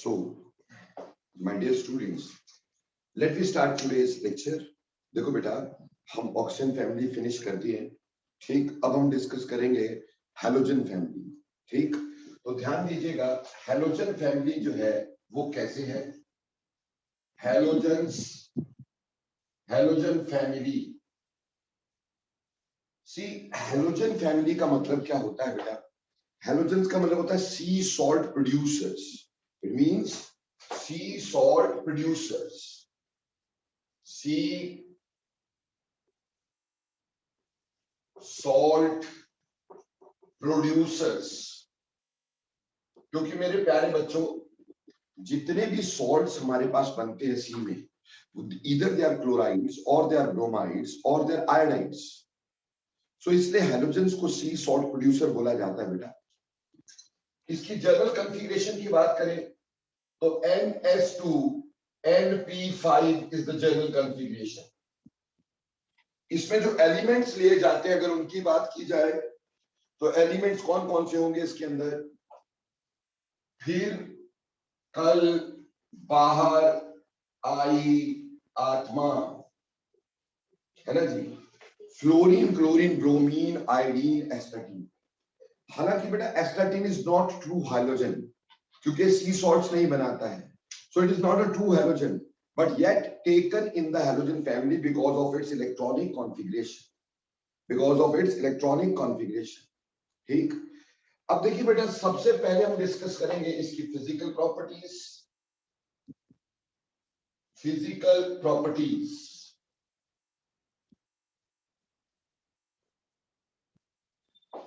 So, my dear students, let me start today's lecture. देखो बेटा, हम ऑक्सीजन फैमिली फिनिश कर दिए, ठीक। अब हम डिस्कस करेंगे हैलोजन फैमिली, ठीक। तो ध्यान दीजिएगा, हैलोजन फैमिली जो है वो कैसे है। हैलोजन फैमिली, सी हैलोजन फैमिली का मतलब क्या होता है बेटा? हैलोजन का मतलब होता है सी salt producers. It means sea salt producers, sea salt producers। क्योंकि मेरे प्यारे बच्चों, जितने भी सॉल्ट्स हमारे पास बनते हैं सी में, either they are chlorides or they are bromides or they are iodides, so इसलिए हैलोजेंस को सी सॉल्ट प्रोड्यूसर बोला जाता है बेटा। इसकी जनरल कॉन्फ़िगरेशन की बात करें तो NS2NP5 is the general configuration. इसमें जो एलिमेंट्स लिए जाते हैं, अगर उनकी बात की जाए तो एलिमेंट्स कौन कौन से होंगे इसके अंदर? फिर, कल, बाहर, आई, आत्मा, है ना जी। Fluorine, chlorine, bromine, iodine, astatine. हालांकि बेटा astatine is not true halogen, क्योंकि सी सॉल्ट्स नहीं बनाता है, so it is not a true halogen, but yet taken in the halogen family because of its electronic configuration, ठीक। अब देखिए बेटा, सबसे पहले हम डिस्कस करेंगे इसकी फिजिकल प्रॉपर्टीज।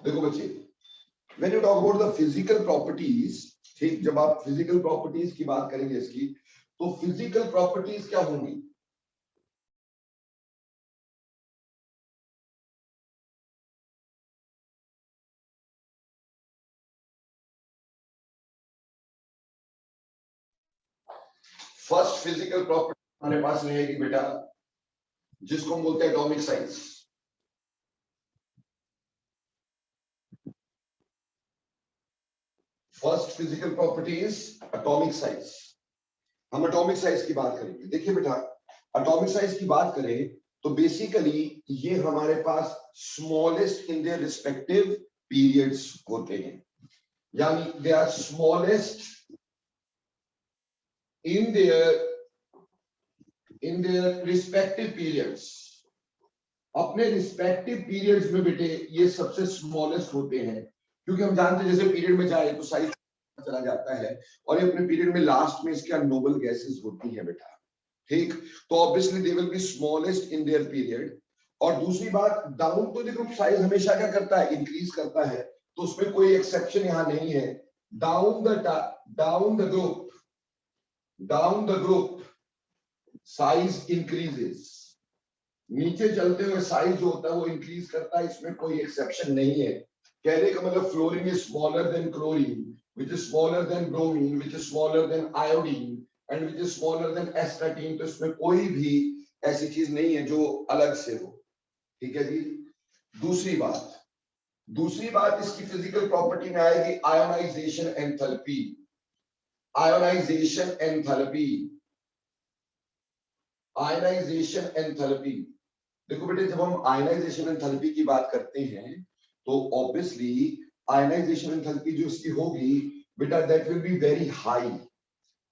देखो बच्चे, when you talk about the physical properties, ठीक, जब आप फिजिकल प्रॉपर्टीज की बात करेंगे इसकी, तो फिजिकल प्रॉपर्टीज क्या होंगी? फर्स्ट फिजिकल प्रॉपर्टी हमारे पास रहेगी बेटा, जिसको हम बोलते हैं atomic size. First physical property is atomic size. हम एटॉमिक साइज की बात करेंगे। देखिए बेटा, एटॉमिक साइज की बात करें तो बेसिकली ये हमारे पास smallest in their respective periods होते हैं, यानी they are smallest in their respective periods. अपने रिस्पेक्टिव पीरियड्स में बेटे ये सबसे स्मॉलेस्ट होते हैं, क्योंकि हम जानते हैं जैसे पीरियड में जाए तो साइज चला जाता है, और ये अपने पीरियड में लास्ट में इसके अननोबल गैसेस होती हैं बेटा, ठीक। तो obviously they will be smallest in their period. और दूसरी बात, down to the group size हमेशा क्या करता है? इंक्रीज करता है, तो उसमें कोई एक्सेप्शन यहां नहीं है। Down the group size increases, नीचे चलते हुए साइज जो होता है वो इंक्रीज करता है, इसमें कोई एक्सेप्शन नहीं है। कहने का मतलब fluorine is smaller than chlorine, which is smaller than bromine, which is smaller than iodine, and which is smaller than astatine। तो इसमें कोई भी ऐसी चीज नहीं है जो अलग से हो, ठीक है जी। दूसरी बात इसकी फिजिकल प्रॉपर्टी में आएगी आयोनाइजेशन एंथैल्पी। देखो बेटे, जब हम आयोनाइजेशन एंथैल्पी की बात करते हैं तो ऑब्वियसली आयोनाइजेशन एंथैल्पी जो इसकी होगी बेटा, that will be very high.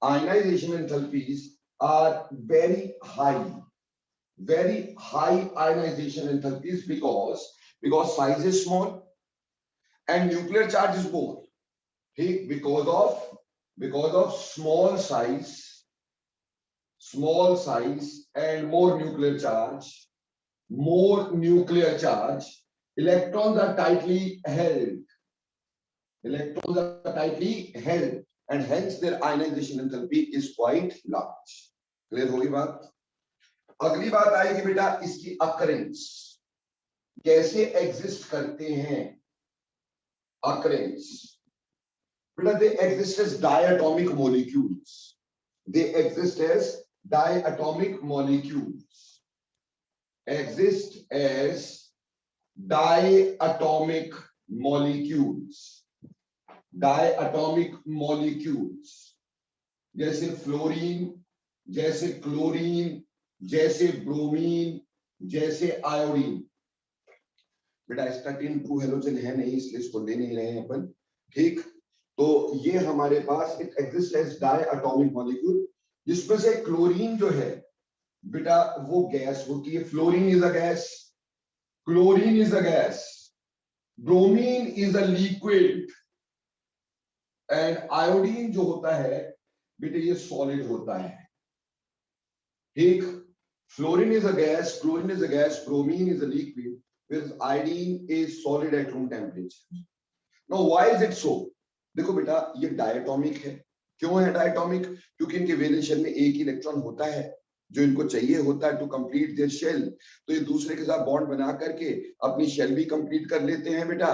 Ionisation enthalpies are very high ionisation enthalpies because size is small and nuclear charge is more, ठीक। because of small size and more nuclear charge, electrons are tightly held, and hence their ionization enthalpy is quite large। Clear होगी बात? अगली बात आएगी बेटा इसकी occurrence, कैसे exist करते हैं अकरेंस। बेटा they exist as diatomic molecules, जैसे फ्लोरीन, जैसे क्लोरीन, जैसे ब्रोमीन, जैसे आयोडीन। बेटा इसका 2 हेलोजन है नहीं, इसलिए इसको ले नहीं रहे हैं अपन। ठीक, तो ये हमारे पास it exist as diatomic molecule, जिसमें से क्लोरीन जो है बेटा वो गैस होती है। Fluorine is a gas, chlorine is a gas, bromine is a liquid, and iodine जो होता है बेटे ये सॉलिड होता है। ठीक, fluorine is a gas, chlorine is a gas, bromine is a liquid, whereas iodine is solid at room temperature. Now why is it so? देखो बेटा ये डायटोमिक है। क्यों है डायटोमिक? क्योंकि इनके वैलेंस शेल में एक इलेक्ट्रॉन होता है जो इनको चाहिए होता है टू कंप्लीट देयर शेल। तो ये दूसरे के साथ बॉन्ड बना करके अपनी शेल भी कंप्लीट कर लेते हैं बेटा,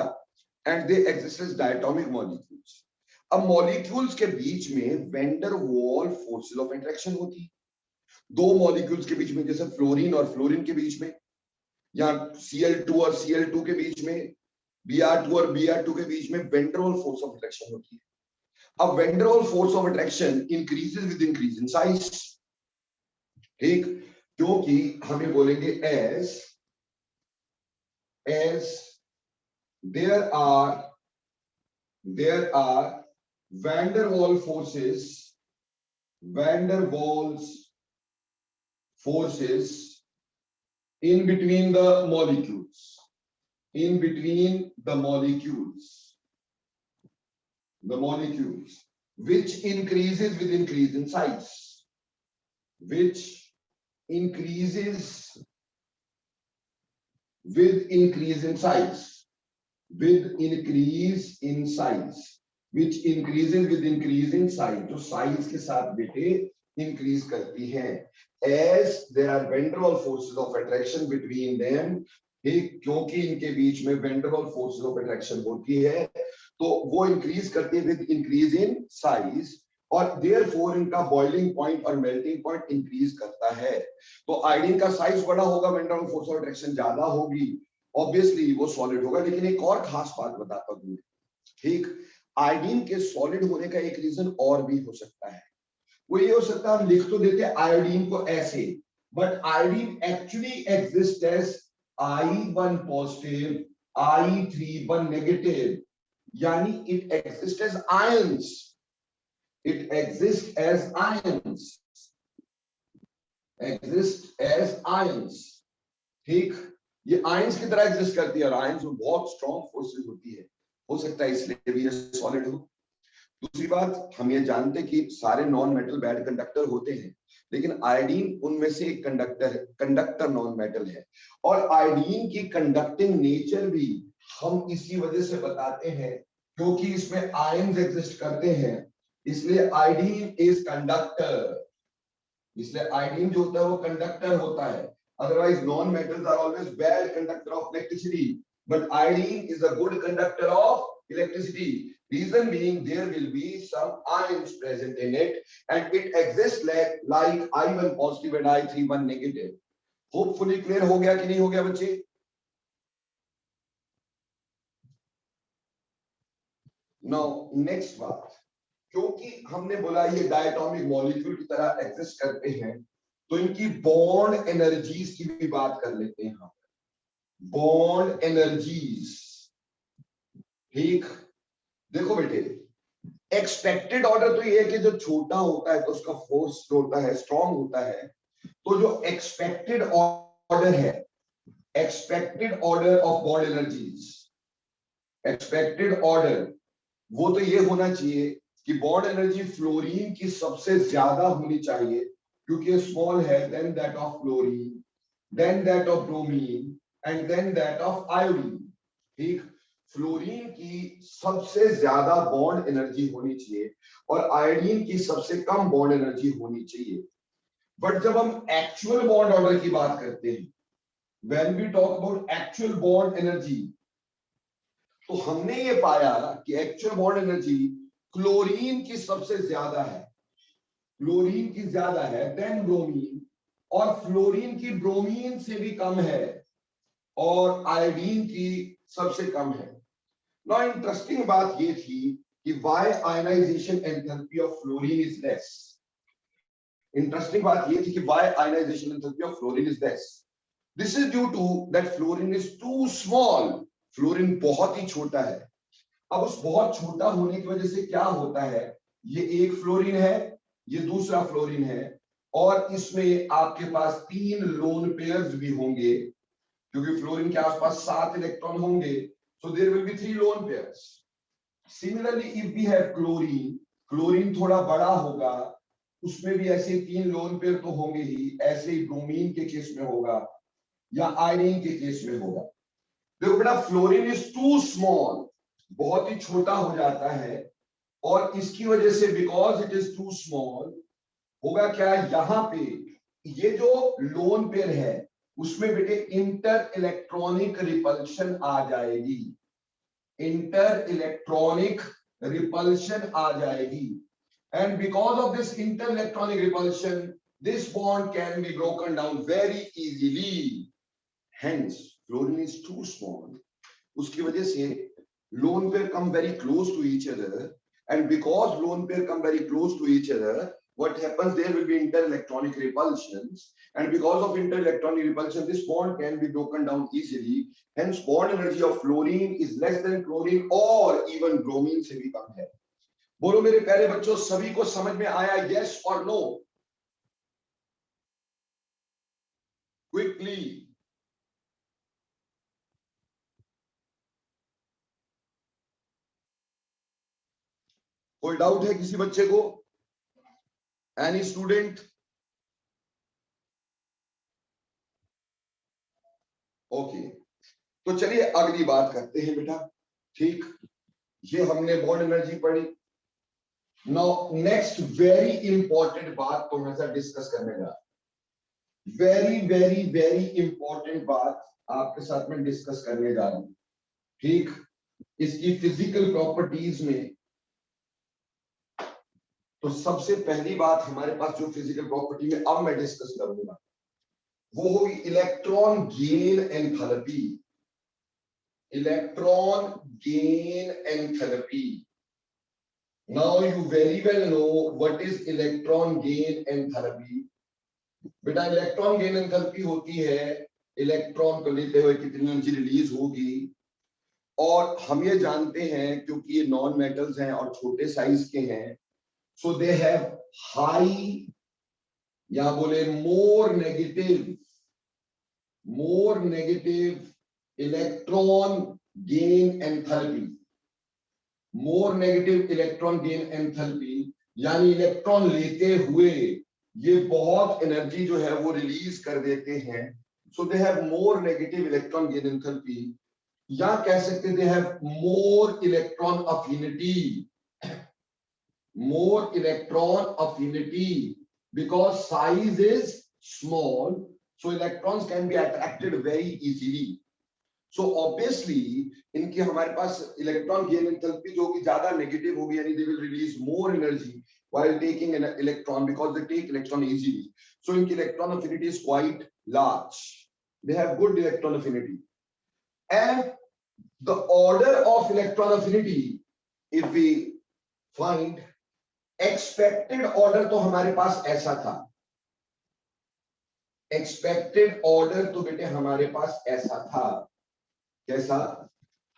and they exist as diatomic molecules. अब मॉलिक्यूल्स के बीच में van der Waals forces of attraction होती है। दो मॉलिक्यूल्स के बीच में, जैसे फ्लोरीन और फ्लोरीन के बीच में, या Cl2 और Cl2 के बीच में, Br2 और Br2 के बीच में वेंडर फोर्स ऑफ अट्रैक्शन होती है। अब van der force of attraction increases with increase in size. ठीक, क्योंकि हमें बोलेंगे as there are van der Waals forces in between the molecules, which increases with increase in size, which increases with increase in size, which increases with increase in size, जो size के साथ बेटे increase करती है। as there are van der Waals forces of attraction between them, ठीक, क्योंकि इनके बीच में van der Waals forces of attraction होती है तो वो इंक्रीज करती है विद इंक्रीज इन साइज, और देयरफॉर इनका बॉइलिंग पॉइंट और मेल्टिंग पॉइंट इंक्रीज करता है। तो आयोडीन का साइज बड़ा होगा, van der Waals force of attraction ज्यादा होगी, ऑब्वियसली वो सॉलिड होगा। लेकिन एक और खास बात बताता हूं, ठीक, आयोडीन के सॉलिड होने का एक रीजन और भी हो सकता है। वो ये हो सकता है, हम लिख तो देते हैं आयोडीन को ऐसे, but iodine actually exist as I1 positive, I3 negative, यानी इट एग्जिस्ट एज आयंस, ठीक, ये आयंस की तरह एग्जिस्ट करती है, और आयंस में बहुत स्ट्रॉन्ग फोर्सेस होती है, हो सकता है इसलिए भी ये सॉलिड हो। दूसरी बात, हम ये जानते कि सारे नॉन मेटल बैड कंडक्टर होते हैं, लेकिन आयोडीन उनमें से एक कंडक्टर नॉन मेटल है, और आयोडीन की कंडक्टिंग नेचर भी हम इसी वजह से बताते हैं क्योंकि इसमें आयंस एग्जिस्ट करते हैं, इसलिए आयोडीन इज कंडक्टर। इसलिए आयोडीन जो होता है वो कंडक्टर होता है। Otherwise non metals are always bad conductor of electricity, but iodine is a good conductor of electricity. Reason being there will be some ions present in it, and it exists like I1 positive and I3 negative. Hopefully clear हो गया कि नहीं हो गया बच्चे? Now next बात, क्योंकि हमने बोला ये डायटोमिक मॉलिक्यूल की तरह एग्जिस्ट करते हैं, तो इनकी बॉन्ड एनर्जीज की भी बात कर लेते हैं हम। बॉन्ड एनर्जीज, ठीक, देखो बेटे, एक्सपेक्टेड ऑर्डर तो ये है कि जो छोटा होता है तो उसका फोर्स जो होता है स्ट्रॉन्ग होता है, तो जो एक्सपेक्टेड ऑर्डर है, expected order of bond energies, expected order वो तो ये होना चाहिए कि बॉन्ड एनर्जी फ्लोरीन की सबसे ज्यादा होनी चाहिए, क्योंकि स्मॉल है, then that of fluorine, then that of bromine, and then that of iodine. ठीक, फ्लोरीन की सबसे ज्यादा बॉन्ड एनर्जी होनी चाहिए और आयोडीन की सबसे कम बॉन्ड एनर्जी होनी चाहिए। बट जब हम एक्चुअल बॉन्ड ऑर्डर की बात करते हैं, when we talk about actual bond energy, तो हमने ये पाया कि एक्चुअल बॉन्ड एनर्जी क्लोरीन की सबसे ज्यादा है, क्लोरीन की ज्यादा है, देन ब्रोमीन, और फ्लोरीन की ब्रोमीन से भी कम है, और आयोडीन की सबसे कम है। Now इंटरेस्टिंग बात ये थी कि why ionization enthalpy of fluorine is less, interesting बात ये थी कि why ionization enthalpy of fluorine is less. This is due to that fluorine is too small. Fluorine बहुत ही छोटा है. अब उस बहुत छोटा होने की वजह से क्या होता है, ये एक फ्लोरीन है, ये दूसरा फ्लोरीन है, और इसमें आपके पास 3 लोन पेयर्स भी होंगे, क्योंकि फ्लोरीन के आसपास 7 इलेक्ट्रॉन होंगे, so there will be 3 lone pairs. Similarly, if we have chlorine, chlorine थोड़ा बड़ा होगा, उसमें भी ऐसे 3 लोन पेयर तो होंगे ही, ऐसे ही ब्रोमीन के केस में होगा या आयरन के केस में होगा. देखो बेटा, फ्लोरीन इज टू स्मॉल, बहुत ही छोटा हो जाता है, और इसकी वजह से because it is too small होगा क्या, यहां पे ये जो लोन पेयर है उसमें बेटे इंटर इलेक्ट्रॉनिक रिपल्शन आ जाएगी, इंटर इलेक्ट्रॉनिक रिपल्शन आ जाएगी. And because of this inter electronic repulsion this bond can be broken down very easily. Hence fluorine is too small, उसकी वजह से lone pair come very close to each other, and because lone pair come very close to each other, what happens, there will be inter-electronic repulsions, and because of inter-electronic repulsion this bond can be broken down easily. Hence bond energy of fluorine is less than chlorine or even bromine से भी कम है. बोलो मेरे प्यारे बच्चों, सभी को समझ में आया, yes or no? Quickly. कोई डाउट है किसी बच्चे को? Any student? ओके, तो चलिए अगली बात करते हैं बेटा. ठीक, ये हमने बॉन्ड एनर्जी पढ़ी. नाउ नेक्स्ट वेरी इंपॉर्टेंट बात तो मैं सर डिस्कस करने जा रहा हूं. वेरी वेरी वेरी इंपॉर्टेंट बात आपके साथ में डिस्कस करने जा रहा हूं. ठीक, इसकी फिजिकल प्रॉपर्टीज में तो सबसे पहली बात हमारे पास जो फिजिकल प्रॉपर्टी में अब मैं डिस्कस करूंगा वो होगी electron gain enthalpy. Electron gain enthalpy. Now you very well know what is electron gain enthalpy. बेटा इलेक्ट्रॉन गेन एंथैल्पी होती है इलेक्ट्रॉन को लेते हुए कितनी एनर्जी रिलीज होगी, और हम ये जानते हैं क्योंकि ये नॉन मेटल्स हैं और छोटे साइज के हैं, सो दे हैव हाई या बोले मोर नेगेटिव इलेक्ट्रॉन गेन एंथैल्पी. मोर नेगेटिव इलेक्ट्रॉन गेन एंथैल्पी यानी इलेक्ट्रॉन लेते हुए ये बहुत एनर्जी जो है वो रिलीज कर देते हैं. So they have more negative electron gain enthalpy, या कह सकते they have more electron affinity. More electron affinity because size is small, so electrons can be attracted very easily. So obviously इनकी हमारे पास इलेक्ट्रॉन गेन एंथैल्पी जो कि ज्यादा negative होगी, यानी they will release more energy while taking an electron because they take electron easily. So इनकी electron affinity is quite large. They have good electron affinity. And the order of electron affinity, if we find expected order तो हमारे पास ऐसा था. Expected order तो बेटे हमारे पास ऐसा था. कैसा?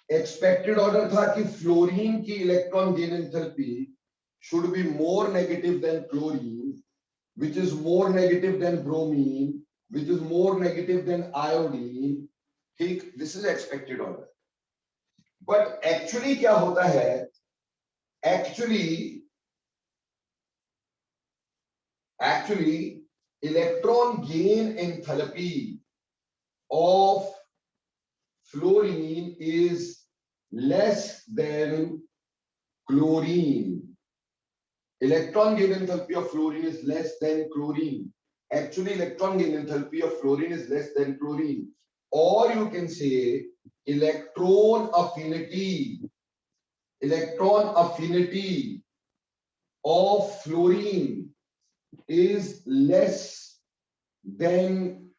एक्सपेक्टेड ऑर्डर था कि फ्लोरीन की electron gain enthalpy should be more negative than chlorine, which is more negative than bromine, which is more negative than iodine. ठीक, this is expected order. But actually क्या होता है, actually electron gain enthalpy of fluorine is less than chlorine. Electron gain enthalpy of fluorine is less than chlorine. Actually electron gain enthalpy of fluorine is less than chlorine, or you can say electron affinity of fluorine is less than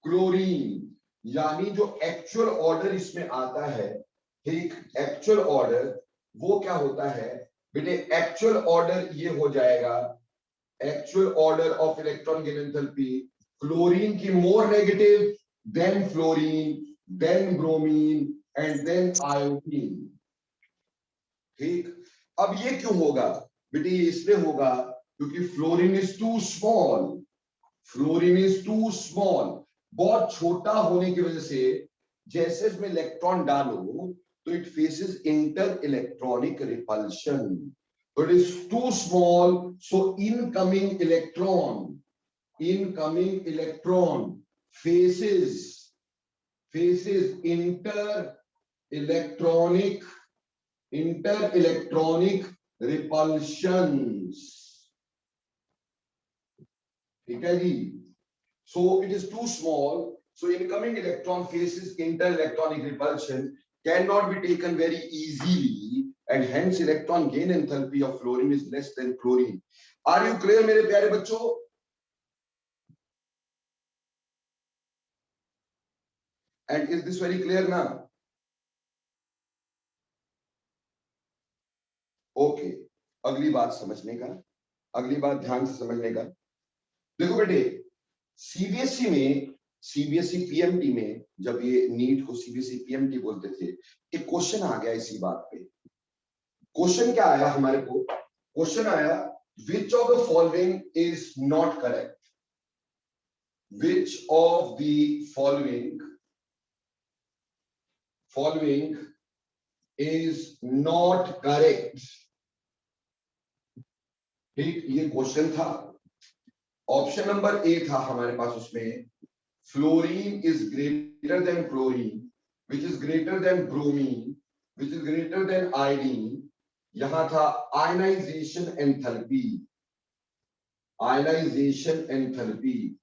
chlorine. यानी जो actual order इसमें आता है, ठीक, actual order वो क्या होता है बेटे, एक्चुअल ऑर्डर ये हो जाएगा actual order of electron gain enthalpy, fluorine की more negative, then fluorine, then bromine and then iodine. ठीक, अब ये क्यों होगा बेटे? ये इसलिए होगा क्योंकि fluorine is too small, fluorine is too small, बहुत छोटा होने की वजह से जैसे इसमें इलेक्ट्रॉन डालो तो it faces inter electronic repulsion, so it is too small, so incoming electron faces inter electronic repulsions। ठीक है जी, so it is too small, so incoming electron faces inter electronic repulsion, cannot be taken very easily, and hence electron gain enthalpy of fluorine is less than chlorine। Are you clear मेरे प्यारे बच्चों? And is this very clear now? Okay, अगली बात समझने का, अगली बात ध्यान से समझने का। देखो बेटे, सीबीएसई में, सीबीएसई पीएमटी में, जब ये नीट को सीबीएसई पीएमटी बोलते थे, एक क्वेश्चन आ गया इसी बात पे। क्वेश्चन क्या आया हमारे को? क्वेश्चन आया, which of the following is not correct? Which of the following is not correct? ठीक, ये क्वेश्चन था। ऑप्शन नंबर ए था हमारे पास उसमें, fluorine is greater than chlorine, which is greater than bromine, which is greater than iodine. यहां था ionization enthalpy, ionization enthalpy.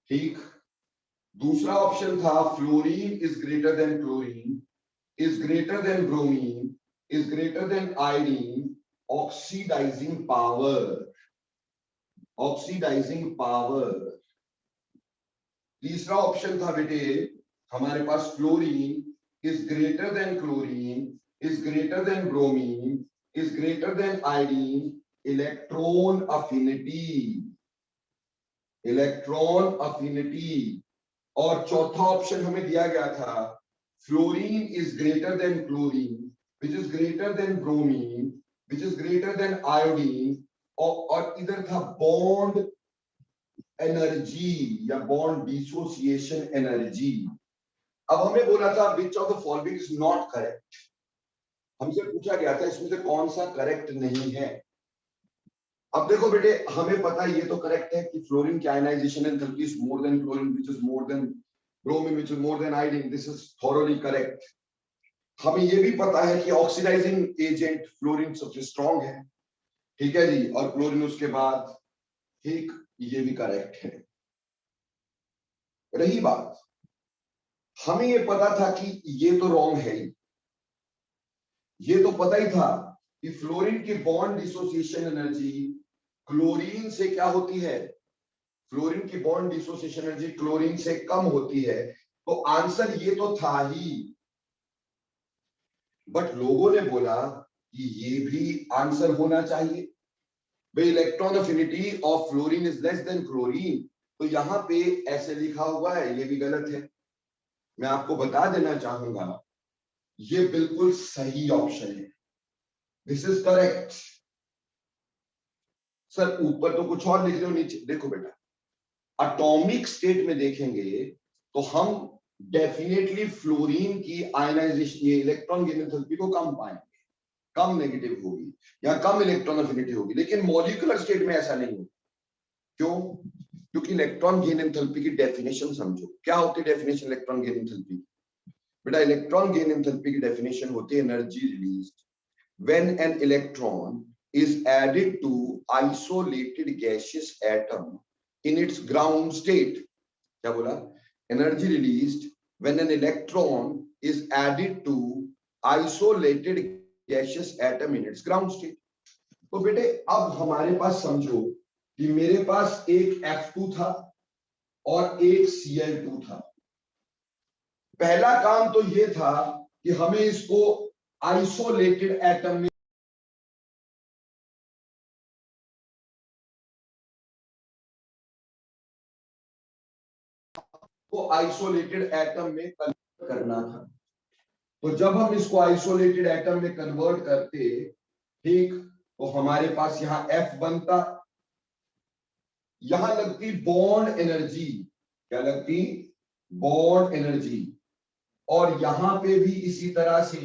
ठीक, दूसरा ऑप्शन था fluorine is greater than chlorine, is greater than bromine, is greater than iodine, oxidizing power, oxidizing power. तीसरा option था बेटे हमारे पास, fluorine is greater than chlorine, is greater than bromine, is greater than iodine, electron affinity, electron affinity. और चौथा option हमें दिया गया था, fluorine is greater than chlorine, which is greater than bromine, which is greater than iodine, और इधर था bond energy या बॉन्ड डिसोसिएशन एनर्जी। अब हमें बोला था which of the following is not correct, हमसे पूछा गया था इसमें से कौन सा करेक्ट नहीं है। अब देखो बेटे, हमें पता है ये तो करेक्ट है कि फ्लोरीन की ionisation enthalpy is more than chlorine, which is more than bromine, which is more than iodine. This is thoroughly correct. हमें ये भी पता है कि ऑक्सीडाइजिंग एजेंट फ्लोरीन सबसे स्ट्रांग है, ठीक है जी, और क्लोरीन उसके बाद। ठीक, ये भी करेक्ट है। रही बात, हमें ये पता था कि ये तो रॉन्ग है ही, ये तो पता ही था कि फ्लोरीन की बॉन्ड डिसोसिएशन एनर्जी क्लोरीन से क्या होती है, फ्लोरीन की बॉन्ड डिसोसिएशन एनर्जी क्लोरीन से कम होती है। तो आंसर ये तो था ही, बट लोगों ने बोला कि ये भी आंसर होना चाहिए। भाई electron affinity of fluorine is less than chlorine, तो यहां पे ऐसे लिखा हुआ है, ये भी गलत है। मैं आपको बता देना चाहूंगा, ये बिल्कुल सही ऑप्शन है, दिस इज करेक्ट। सर ऊपर तो कुछ और लिख रहे हो, नीचे देखो बेटा, एटॉमिक स्टेट में देखेंगे तो हम डेफिनेटली फ्लोरीन की आयनाइजेशन, ये इलेक्ट्रॉन गेन एंथैल्पी को कम पाएंगे, कम नेगेटिव होगी या कम इलेक्ट्रॉन अफिनिटी होगी, लेकिन मॉलिक्यूलर स्टेट में ऐसा नहीं होगा। क्यों? क्योंकि इलेक्ट्रॉन गेन एंथैल्पी की डेफिनेशन समझो, क्या होती है डेफिनेशन इलेक्ट्रॉन गेन एंथैल्पी? बेटा इलेक्ट्रॉन गेन एंथैल्पी की डेफिनेशन होती है energy released when an electron is added to isolated gaseous atom in its ground state। क्या बोला? Energy released when an electron is added to isolated gaseous atom in its ground state। तो बेटे अब हमारे पास समझो कि मेरे पास एक F2 था और एक Cl2 था। पहला काम तो ये था कि हमें इसको आइसोलेटेड एटम में इसको आइसोलेटेड एटम में कन्वर्ट करना था। तो जब हम इसको आइसोलेटेड एटम में कन्वर्ट करते, ठीक, तो हमारे पास यहां F बनता, यहां लगती बॉन्ड एनर्जी, क्या लगती, बॉन्ड एनर्जी, और यहां पे भी इसी तरह से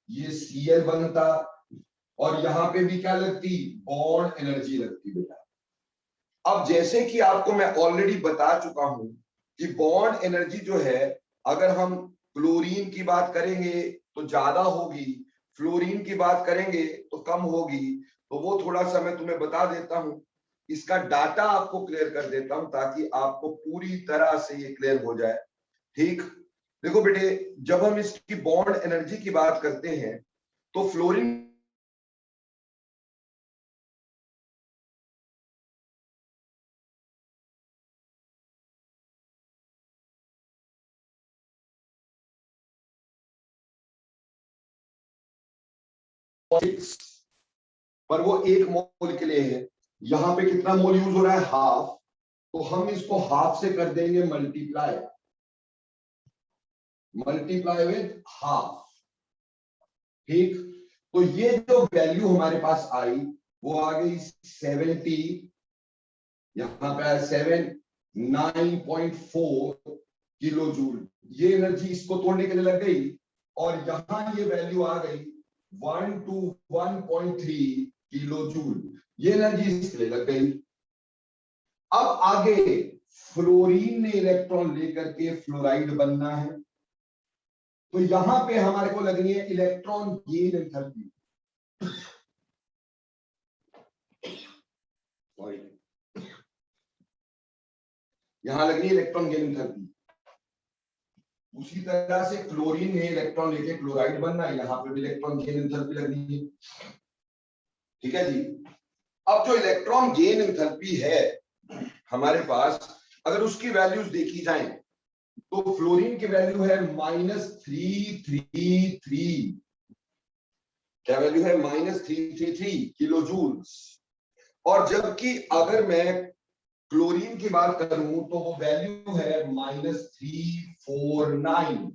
ये Cl बनता, और यहां पे भी क्या लगती, बॉन्ड एनर्जी लगती बेटा। अब जैसे कि आपको मैं ऑलरेडी बता चुका हूं कि बॉन्ड एनर्जी जो है, अगर हम क्लोरीन की बात करेंगे तो ज्यादा होगी, फ्लोरीन की बात करेंगे तो कम होगी। तो वो थोड़ा सा मैं तुम्हें बता देता हूं, इसका डाटा आपको क्लियर कर देता हूं ताकि आपको पूरी तरह से ये क्लियर हो जाए। ठीक, देखो बेटे, जब हम इसकी बॉन्ड एनर्जी की बात करते हैं तो फ्लोरीन पर वो 1 मोल के लिए है, यहां पे कितना मोल यूज हो रहा है, हाफ, तो हम इसको हाफ से कर देंगे मल्टीप्लाई, मल्टीप्लाई विद हाफ। ठीक, तो ये जो वैल्यू हमारे पास आई वो आ गई 70, यहां पे आया 79.4 किलो जूल। ये एनर्जी इसको तोड़ने के लिए लग गई, और यहां ये वैल्यू आ गई 1 to 1.3 किलो जूल, ये एनर्जी इसके लिए लग गई। अब आगे फ्लोरीन ने इलेक्ट्रॉन लेकर के फ्लोराइड बनना है, तो यहां पे हमारे को लगनी है इलेक्ट्रॉन गेन एंथैल्पी, यहां लगनी है इलेक्ट्रॉन गेन एंथैल्पी। उसी तरह से क्लोरीन ने इलेक्ट्रॉन लेके क्लोराइड बनना है, यहां पे भी इलेक्ट्रॉन गेन एंथैल्पी लगनी है। ठीक है जी। अब जो इलेक्ट्रॉन गेन एंथैल्पी है हमारे पास, अगर उसकी वैल्यूज देखी जाएं तो फ्लोरीन की वैल्यू है -333, क्या वैल्यू है, -333 किलो जूल्स। और जबकि अगर मैं क्लोरीन की बात करूं तो वो वैल्यू है -349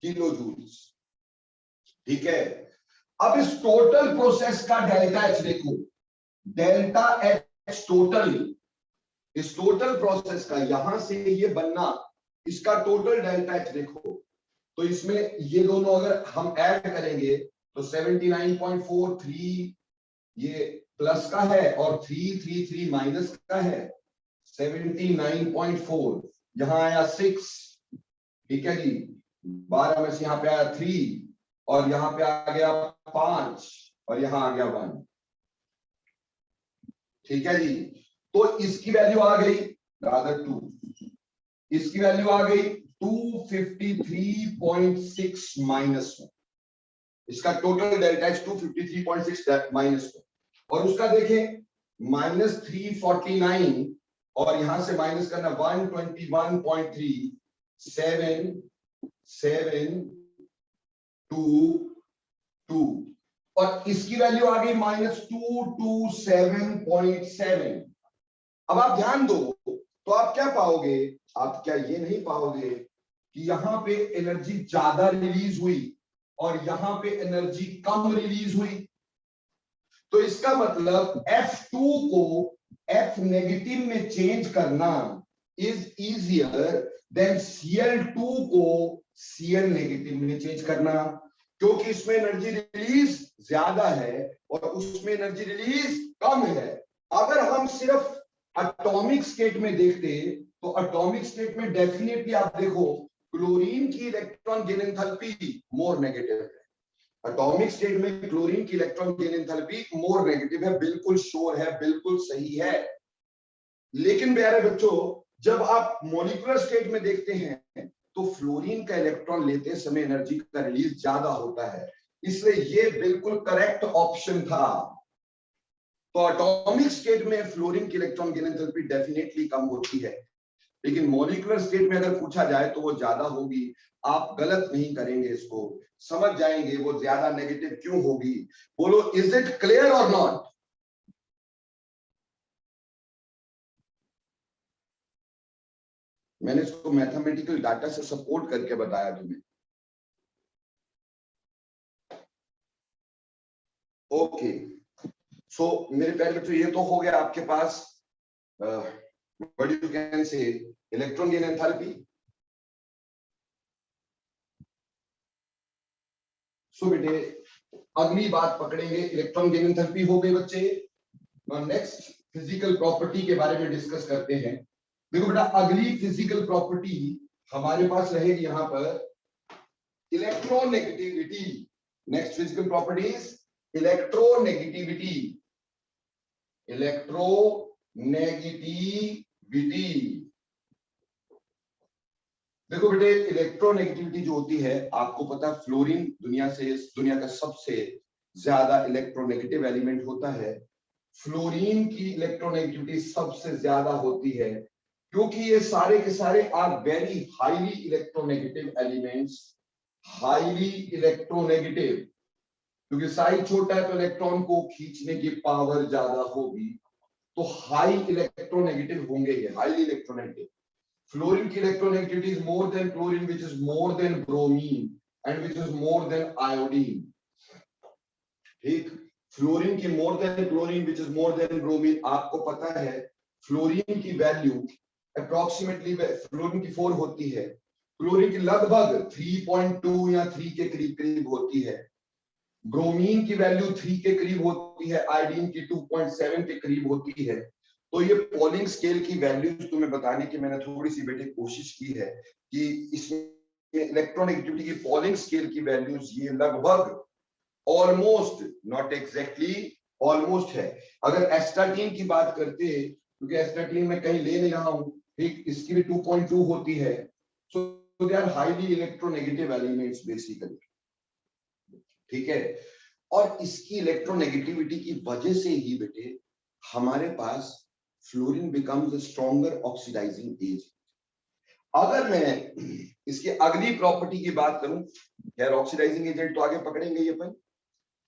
किलो जूल्स। ठीक है, अब इस टोटल प्रोसेस का डेल्टा एच देखो, डेल्टा एच टोटल, इस टोटल प्रोसेस का यहां से ये बनना, इसका टोटल डेल्टा एच देखो, तो इसमें ये दोनों अगर हम ऐड करेंगे तो 79.43 ये प्लस का है और 333 माइनस का है, 79.4, यहां आया 6, ठीक है जी, 12 में से यहां पे आया 3, और यहां पे आ गया 5, और यहां आ गया 1। ठीक है जी, तो इसकी वैल्यू आ गई रादर 2, इसकी वैल्यू आ गई 253.6 -1, इसका टोटल डेल्टा एच 253.6 -1, और उसका देखें -349, और यहां से माइनस करना 121.3, 7.722, और इसकी वैल्यू आ गई -227.7। अब आप ध्यान दो तो आप क्या पाओगे, आप क्या ये नहीं पाओगे कि यहां पे एनर्जी ज्यादा रिलीज हुई और यहां पे एनर्जी कम रिलीज हुई। तो इसका मतलब F2 को F नेगेटिव में चेंज करना इज इजियर देन Cl2 को Cl नेगेटिव में चेंज करना, क्योंकि इसमें एनर्जी रिलीज ज्यादा है और उसमें एनर्जी रिलीज कम है। अगर हम सिर्फ एटॉमिक स्टेट में देखते तो एटॉमिक स्टेट में डेफिनेटली आप देखो क्लोरीन की electron gain enthalpy more negative है, एटॉमिक स्टेट में क्लोरीन की electron gain enthalpy more negative है, बिल्कुल श्योर है, बिल्कुल सही है। लेकिन प्यारे बच्चों, जब आप मॉलिक्यूलर स्टेट में देखते हैं तो फ्लोरीन का इलेक्ट्रॉन लेते समय एनर्जी का रिलीज ज्यादा होता है, इसलिए ये बिल्कुल करेक्ट ऑप्शन था। तो एटॉमिक स्टेट में फ्लोरीन की electron gain enthalpy definitely come होती है, लेकिन मॉलिक्यूलर स्टेट में अगर पूछा जाए तो वो ज्यादा होगी। आप गलत नहीं करेंगे, इसको समझ जाएंगे वो ज्यादा नेगेटिव क्यों होगी। बोलो, इज इट क्लियर और नॉट? मैंने इसको मैथमेटिकल डाटा से सपोर्ट करके बताया तुम्हें। ओके, सो मेरे प्यारे बच्चों, ये तो हो गया आपके पास what you can say electron gain enthalpy. So बेटे अगली बात पकड़ेंगे, इलेक्ट्रॉन गेन एंथैल्पी हो गई बच्चे। नेक्स्ट फिजिकल प्रॉपर्टी के बारे में डिस्कस करते हैं। देखो बेटा, अगली फिजिकल प्रॉपर्टी हमारे पास रहेगी यहां पर electronegativity. Next physical property is electronegativity. Electronegativity, देखो बेटे इलेक्ट्रोनेगेटिविटी जो होती है, आपको पता है फ्लोरीन दुनिया का सबसे ज्यादा इलेक्ट्रोनेगेटिव एलिमेंट होता है। फ्लोरीन की इलेक्ट्रोनेगेटिविटी सबसे ज्यादा होती है क्योंकि ये सारे के सारे are very highly electronegative elements. Highly electronegative, क्योंकि साइज छोटा है तो इलेक्ट्रॉन को खींचने की पावर ज्यादा होगी, तो हाई इलेक्ट्रोनेगेटिव होंगे ये, हाईली इलेक्ट्रोनेगेटिव। Fluorine की electronegativity is more than chlorine, which is more than bromine, and which is more than iodine. ठीक, फ्लोरीन की more than chlorine, which is more than bromine। आपको पता है फ्लोरीन की value approximately fluorine की 4 होती है, क्लोरीन की लगभग 3.2 या 3 के करीब करीब होती है, ब्रोमीन की वैल्यू 3 के करीब होती है, आयोडीन की 2.7 के करीब होती है। तो ये पॉलिंग स्केल की वैल्यूज तुम्हें बताने की मैंने थोड़ी सी बेटे कोशिश की है कि इसमें इलेक्ट्रोनेगेटिविटी की पॉलिंग स्केल की वैल्यूज ये लगभग ऑलमोस्ट, नॉट एग्जैक्टली, ऑलमोस्ट है। अगर एस्टाटीन की बात करते हैं, क्योंकि एस्टाटीन में कहीं ले नहीं रहा हूं, ठीक, इसकी भी 2.2 होती है। So they are highly electronegative elements basically, ठीक है। और इसकी इलेक्ट्रोनेगेटिविटी की वजह से ही बेटे हमारे पास fluorine becomes a stronger oxidizing agent. अगर मैं इसकी अगली प्रॉपर्टी की बात करूं, खैर ऑक्सीडाइजिंग एजेंट तो आगे पकड़ेंगे ये अपन,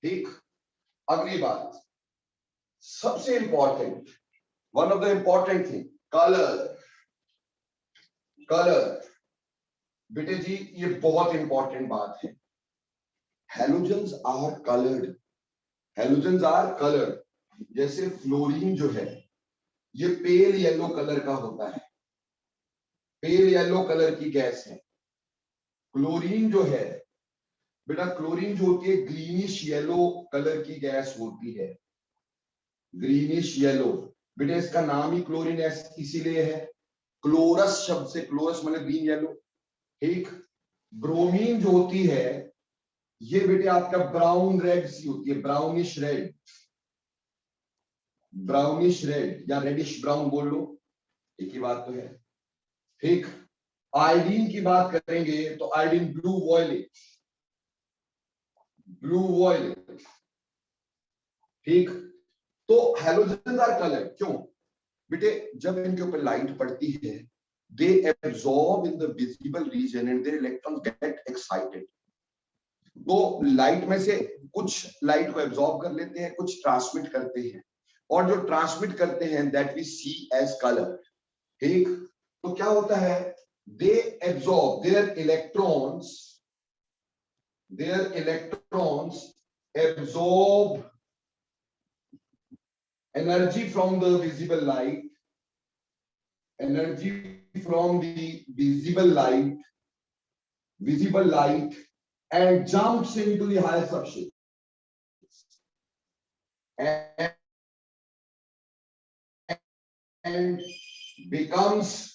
ठीक। अगली बात सबसे important, one of the important thing, colour. Colour बेटे जी ये बहुत इंपॉर्टेंट बात है। Halogens are coloured, halogens are coloured. जैसे फ्लोरीन जो है ये पेल येलो कलर का होता है, पेल येलो कलर की गैस है। क्लोरीन जो है बेटा, क्लोरीन जो होती है ग्रीनिश येलो कलर की गैस होती है, ग्रीनिश येलो। बेटा इसका नाम ही क्लोरीन इसीलिए है, क्लोरस शब्द से, क्लोरस मतलब ग्रीन येलो, ठीक। ब्रोमीन जो होती है ये बेटे आपका ब्राउन रेड सी होती है, ब्राउनिश रेड, ब्राउनिश रेड या रेडिश ब्राउन बोल लो, एक ही बात तो है, ठीक। आयोडीन की बात करेंगे तो iodine blue violet, blue violet, ठीक। तो हेलोजन आर कलर क्यों बेटे, जब इनके ऊपर लाइट पड़ती है they absorb in the visible region and their electrons get excited. तो लाइट में से कुछ लाइट को एब्सॉर्ब कर लेते हैं, कुछ ट्रांसमिट करते हैं, और जो ट्रांसमिट करते हैं that we see as colour, ठीक। तो क्या होता है, they absorb their electrons, their electrons absorb energy from the visible light, energy from the visible light and jumps into the higher substance and becomes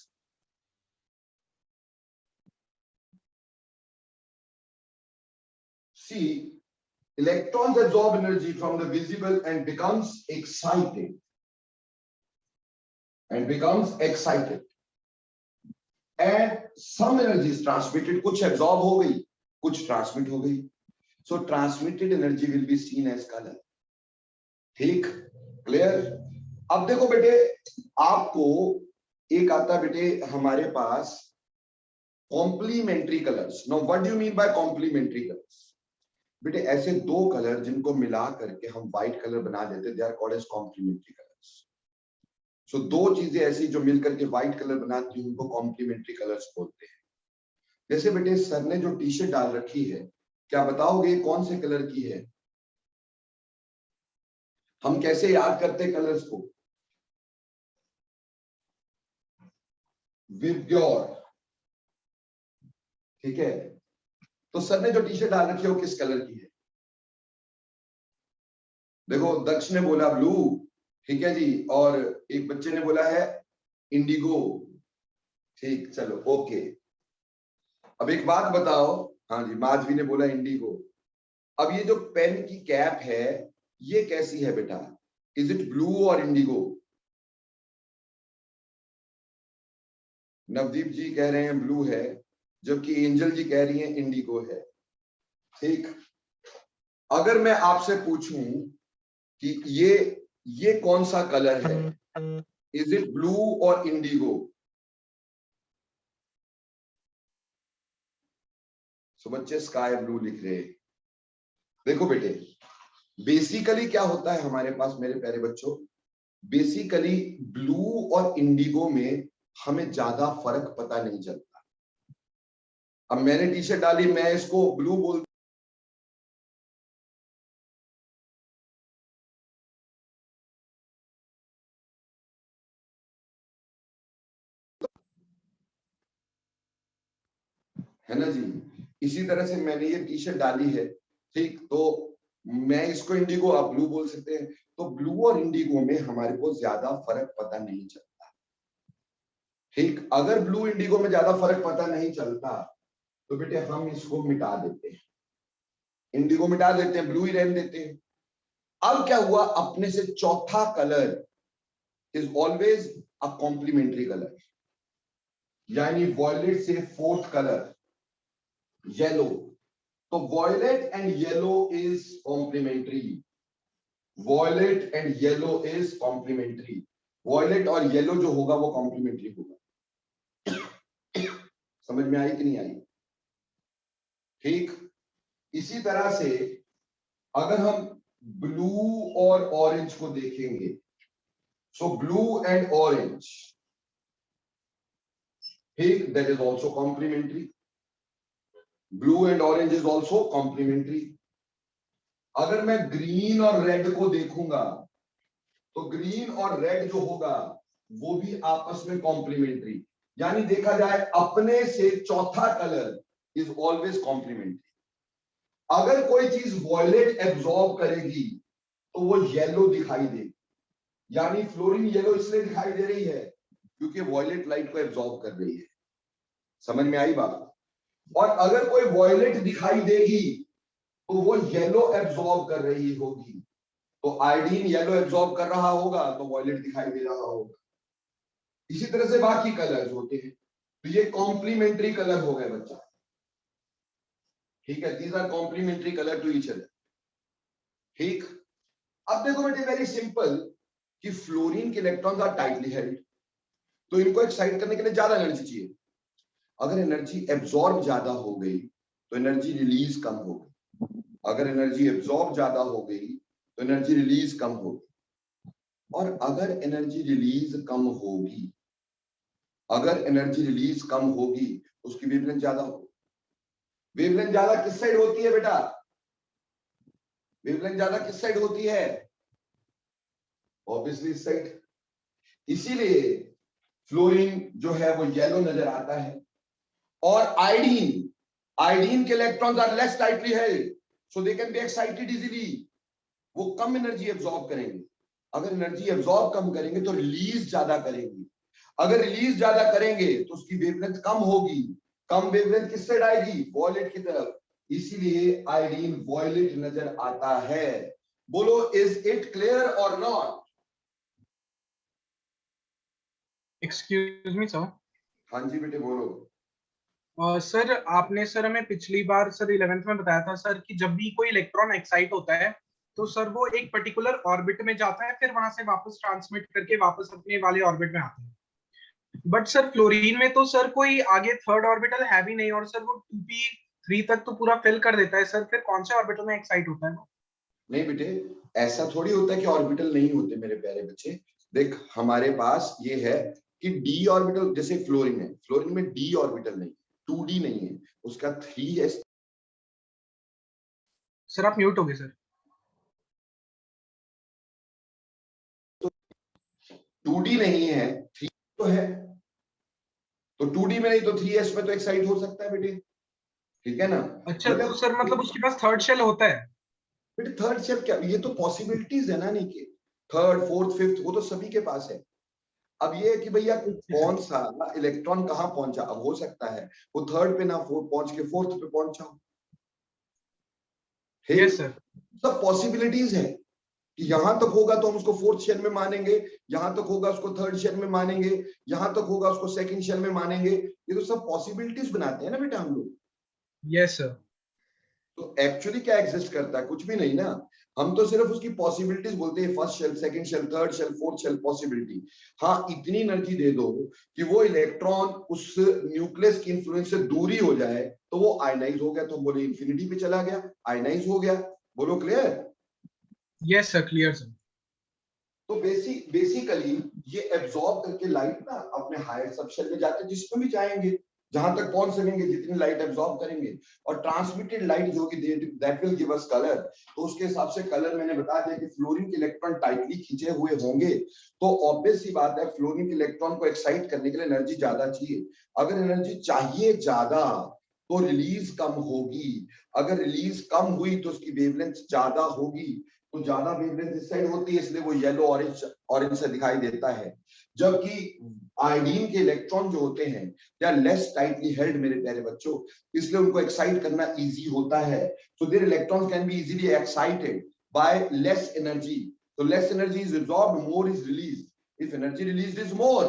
see, electrons absorb energy from the visible and becomes excited, and some energy is transmitted, कुछ absorb हो गई, कुछ transmit हो गई, so transmitted energy will be seen as color, ठीक, क्लियर। अब देखो बेटे, आपको एक आता बेटे हमारे पास complementary colours. Now what do you mean by complementary colours? बेटे ऐसे दो कलर जिनको मिला करके हम व्हाइट कलर बना देते, they are called as complementary colours. So दो चीजें ऐसी जो मिलकर के व्हाइट कलर बनाती हैं उनको कॉम्प्लीमेंट्री कलर्स बोलते हैं। जैसे बेटे सर ने जो टी शर्ट डाल रखी है, क्या बताओगे कौन से कलर की है? हम कैसे याद करते कलर्स को? विबग्योर, ठीक है। तो सर ने जो टी शर्ट डाल रखी है वो किस कलर की है? देखो दक्ष ने बोला ब्लू, ठीक है जी, और एक बच्चे ने बोला है इंडिगो। ठीक, चलो ओके। अब एक बात बताओ, हाँ जी माधवी ने बोला इंडिगो। अब ये जो पेन की कैप है ये कैसी है बेटा? इज इट ब्लू और इंडिगो? नवदीप जी कह रहे हैं ब्लू है, जबकि एंजल जी कह रही हैं इंडिगो है। ठीक, अगर मैं आपसे पूछूं कि ये कौन सा कलर है, इज इट ब्लू और इंडिगो? सो बच्चे स्काई ब्लू लिख रहे हैं। देखो बेटे बेसिकली क्या होता है हमारे पास मेरे प्यारे बच्चों, बेसिकली ब्लू और इंडिगो में हमें ज्यादा फर्क पता नहीं चलता। अब मैंने टी शर्ट डाली, मैं इसको ब्लू बोल, है ना जी। इसी तरह से मैंने ये टी शर्ट डाली है, ठीक, तो मैं इसको इंडिगो, आप ब्लू बोल सकते हैं। तो ब्लू और इंडिगो में हमारे को ज्यादा फर्क पता नहीं चलता। ठीक, अगर ब्लू इंडिगो में ज्यादा फर्क पता नहीं चलता तो बेटे हम इसको मिटा देते हैं, इंडिगो मिटा देते हैं, ब्लू ही रहने देते हैं। अब क्या हुआ, अपने से चौथा colour is always a complementary colour, यानी वॉयलेट से फोर्थ कलर येलो। तो violet and yellow is complementary, violet and yellow is complementary. Violet और येलो जो होगा वो कॉम्प्लीमेंट्री होगा। समझ में आई कि नहीं आई? ठीक, इसी तरह से अगर हम ब्लू और ऑरेंज को देखेंगे, सो ब्लू एंड ऑरेंज, ठीक, that is also complementary. Blue and orange is also complementary. अगर मैं ग्रीन और रेड को देखूंगा तो ग्रीन और रेड जो होगा वो भी आपस में कॉम्प्लीमेंट्री, यानी देखा जाए अपने से चौथा कलर इज ऑलवेज कॉम्प्लीमेंट्री। अगर कोई चीज वॉयलेट एब्जॉर्ब करेगी तो वो येलो दिखाई देगी, यानी फ्लोरीन येलो इसलिए दिखाई दे रही है क्योंकि वॉयलेट लाइट को एब्जॉर्ब कर रही है। समझ में आई बात? और अगर कोई वॉयलेट दिखाई देगी तो वो येलो एब्जॉर्ब कर रही होगी, तो आयोडीन येलो एब्जॉर्ब कर रहा होगा तो वॉयलेट दिखाई दे रहा होगा। इसी तरह से बाकी कलर्स होते हैं। तो ये कॉम्प्लीमेंट्री कलर हो गए बच्चा, ठीक है, these are complementary colour to each other. ठीक, अब देखो बेटे वेरी सिंपल कि फ्लोरीन के इलेक्ट्रॉन्स आर टाइटली हेल्ड, तो इनको एक्साइट करने के लिए ज्यादा एनर्जी चाहिए। अगर एनर्जी एब्जॉर्ब ज्यादा हो गई तो एनर्जी रिलीज कम हो गई, अगर एनर्जी एब्जॉर्ब ज्यादा हो गई तो एनर्जी रिलीज कम होगी, और अगर एनर्जी रिलीज कम होगी, अगर एनर्जी रिलीज कम होगी उसकी वेवलेंथ ज्यादा होगी। वेवलेंथ ज्यादा किस साइड होती है बेटा? वेवलेंथ ज्यादा किस साइड होती है? ऑब्वियसली इस साइड। इसीलिए फ्लोरीन जो है वो येलो नजर आता है, और आयोडीन, आयोडीन के electrons are less tightly held so they can be excited easily, वो कम एनर्जी एब्जॉर्ब करेंगे। अगर एनर्जी एब्जॉर्ब कम करेंगे तो रिलीज ज्यादा करेंगे, अगर रिलीज ज्यादा करेंगे तो उसकी वेवलेंथ कम होगी, कम वेवलेंथ किस साइड आएगी? वॉयलेट की तरफ, इसीलिए आयोडीन वॉयलेट नजर आता है। बोलो इज इट क्लियर और नॉट? Excuse me sir. हाँ जी बेटे बोलो। सर आपने सर हमें पिछली बार सर 11th में बताया था सर कि जब भी कोई इलेक्ट्रॉन एक्साइट होता है तो सर वो एक पर्टिकुलर ऑर्बिट में जाता है, फिर वहां से वापस ट्रांसमिट करके वापस अपने वाले ऑर्बिट में आता है। बट सर फ्लोरीन में तो सर कोई आगे थर्ड ऑर्बिटल है भी नहीं, और सर वो 2p3 तक तो पूरा फिल कर देता है सर, फिर कौन से ऑर्बिटल में एक्साइट होता है वो? नहीं बेटे, ऐसा थोड़ी होता है कि ऑर्बिटल नहीं होते मेरे प्यारे बच्चे। देख हमारे पास ये है कि d ऑर्बिटल, जैसे फ्लोरीन है, फ्लोरीन में d ऑर्बिटल नहीं, 2d नहीं है, उसका 3s। सर आप म्यूट हो गए सर। 2d नहीं है, 3 तो है, तो 2d में नहीं तो 3s में तो एक्साइट हो सकता है बेटे, ठीक है ना। अच्छा तो सर मतलब उसके पास थर्ड शेल होता है? बेटे थर्ड शेल क्या, ये तो पॉसिबिलिटीज है ना, नहीं के थर्ड फोर्थ फिफ्थ वो तो सभी के पास है। अब ये है कि भैया कौन सा इलेक्ट्रॉन कहाँ पहुंचा, अब हो सकता है वो थर्ड पे ना फोर्थ पहुंच के फोर्थ पे पहुंचा हो, ठीक। Yes sir. सब पॉसिबिलिटीज है कि यहां तक होगा तो हम उसको फोर्थ शेल में मानेंगे, यहां तक होगा उसको थर्ड शेल में मानेंगे, यहां तक होगा उसको सेकंड शेल में मानेंगे। ये तो सब पॉसिबिलिटीज बनाते हैं ना बेटा हम लोग। Yes sir. तो एक्चुअली क्या एग्जिस्ट करता है, कुछ भी नहीं ना, हम तो सिर्फ उसकी पॉसिबिलिटीज बोलते हैं, first shell, second shell, third shell, fourth shell, possibility. हाँ इतनी एनर्जी दे दो कि वो इलेक्ट्रॉन उस न्यूक्लियस की इन्फ्लुएंस से दूरी हो जाए तो वो आयनाइज हो गया, तो हम बोले इंफिनिटी पे चला गया, आयनाइज हो गया। बोलो clear. Yes sir clear sir. तो बेसिकली ये एब्जॉर्ब करके लाइट ना अपने हायर सबशेल में जाते, जिसमें भी जाएंगे, जहां तक पहुंच सकेंगे, जितनी लाइट एब्जॉर्ब करेंगे, और ट्रांसमिटेड लाइट जो कि that will give us colour. तो उसके हिसाब से कलर मैंने बता दिया कि फ्लोरीन के इलेक्ट्रॉन टाइटली खींचे हुए होंगे, तो ऑब्वियस सी बात है फ्लोरीन के इलेक्ट्रॉन को एक्साइट करने के लिए एनर्जी ज्यादा चाहिए। अगर एनर्जी चाहिए ज्यादा तो रिलीज कम होगी, अगर रिलीज कम हुई तो उसकी वेवलेंथ ज्यादा होगी, तो ज्यादा वेवलेंथ इस साइड होती है, इसलिए वो येलो ऑरेंज ऑरेंज से दिखाई देता है। जबकि आयोडीन के इलेक्ट्रॉन जो होते हैं they are less tightly held मेरे प्यारे बच्चों, इसलिए उनको एक्साइट करना इजी होता है। So their electrons can be easily excited by less energy. So less energy is absorbed, more is released. If energy released is more,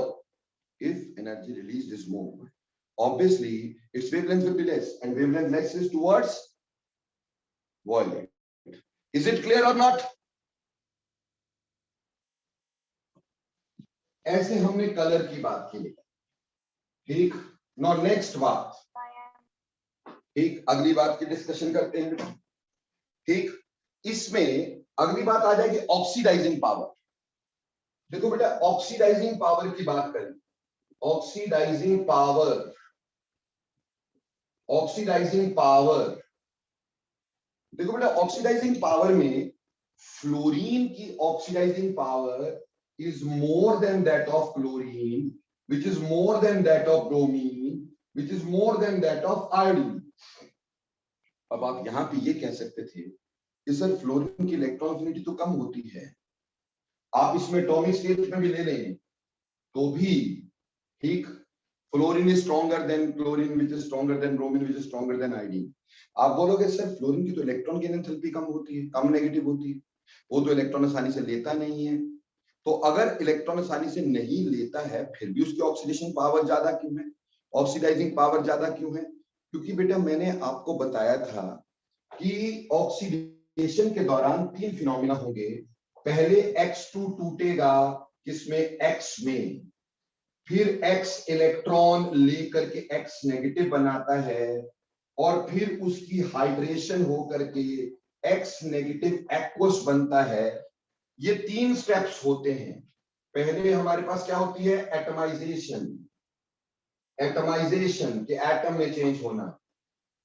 if energy released is more, obviously its wavelength will be less, and wavelength less is towards violet. Is it clear or not? ऐसे हमने colour की बात की, ठीक। No next बात, ठीक, अगली बात की डिस्कशन करते हैं, ठीक। इसमें अगली बात आ जाएगी ऑक्सीडाइजिंग पावर। देखो बेटा ऑक्सीडाइजिंग पावर की बात करें, ऑक्सीडाइजिंग पावर, ऑक्सीडाइजिंग पावर, देखो बेटा ऑक्सीडाइजिंग पावर में फ्लोरीन की oxidising power is more than that of chlorine, which is more than that of bromine, which is more than that of iodine. अब आप यहां पे ये कह सकते थे कि सर फ्लोरीन की इलेक्ट्रॉन एफिनिटी तो कम होती है, आप इसमें एटॉमिक स्टेट में भी ले लें तो भी ठीक, fluorine is stronger than chlorine, which is stronger than bromine, which is stronger than iodine. आप बोलोगे सर फ्लोरीन की तो इलेक्ट्रॉन गेन एंथैल्पी कम होती है, कम नेगेटिव होती है, वो तो इलेक्ट्रॉन आसानी से लेता नहीं है। तो अगर इलेक्ट्रॉन आसानी से नहीं लेता है फिर भी उसकी ऑक्सीडेशन पावर ज्यादा क्यों है, ऑक्सीडाइजिंग पावर ज्यादा क्यों है? क्योंकि बेटा मैंने आपको बताया था कि ऑक्सीडेशन के दौरान तीन फिनोमिना होंगे। पहले X2 टूटेगा किसमें, X में, फिर X इलेक्ट्रॉन लेकर के X नेगेटिव बनाता है, और फिर उसकी हाइड्रेशन होकर के X नेगेटिव एक्वस बनता है। ये तीन स्टेप्स होते हैं। पहले हमारे पास क्या होती है, एटमाइजेशन, एटमाइजेशन के एटम में चेंज होना,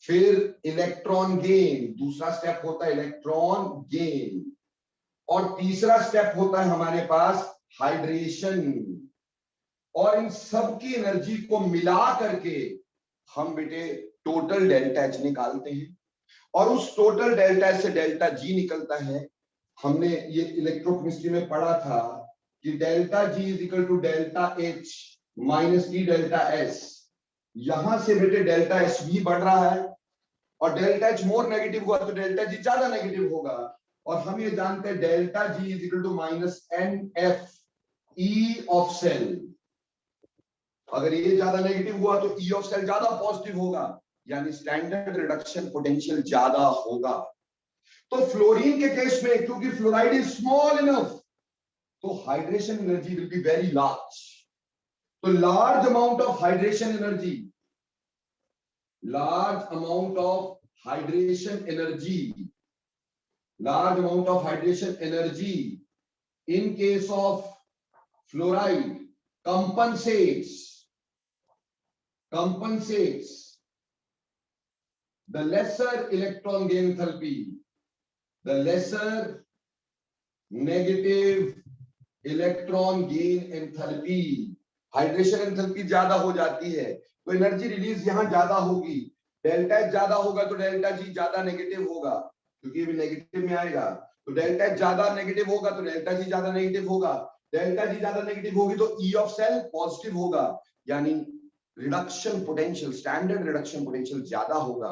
फिर इलेक्ट्रॉन गेन, दूसरा स्टेप होता है इलेक्ट्रॉन गेन, और तीसरा स्टेप होता है हमारे पास हाइड्रेशन। और इन सब की एनर्जी को मिला करके हम बेटे टोटल डेल्टा एच निकालते हैं, और उस टोटल डेल्टा एच से डेल्टा जी निकलता है। हमने ये इलेक्ट्रोकेमिस्ट्री में पढ़ा था कि delta G is equal to delta H minus T delta S. यहां से बेटे डेल्टा एच भी बढ़ रहा है, और डेल्टा एच मोर नेगेटिव हुआ तो डेल्टा जी ज्यादा नेगेटिव होगा, और हम ये जानते हैं delta G is equal to minus n F E of cell. अगर ये ज्यादा नेगेटिव हुआ तो ई ऑफ सेल ज्यादा पॉजिटिव होगा, यानी स्टैंडर्ड रिडक्शन पोटेंशियल ज्यादा होगा। तो फ्लोरीन के केस में क्योंकि फ्लोराइड इज स्मॉल इनफ, तो hydration energy will be very large. तो large amount of hydration energy, large amount of hydration energy, large amount of hydration energy in case of fluoride compensates the lesser electron gain enthalpy, the lesser negative electron gain enthalpy. Hydration enthalpy ज्यादा हो जाती है तो energy release यहां ज्यादा होगी। Delta H ज्यादा होगा तो डेल्टा जी ज्यादा नेगेटिव होगा, क्योंकि भी नेगेटिव में आएगा। तो डेल्टा एच ज्यादा नेगेटिव होगा तो डेल्टा जी ज्यादा नेगेटिव होगा। डेल्टा जी ज्यादा नेगेटिव होगी तो ई ऑफ सेल पॉजिटिव होगा, यानी reduction potential, standard reduction potential ज्यादा होगा।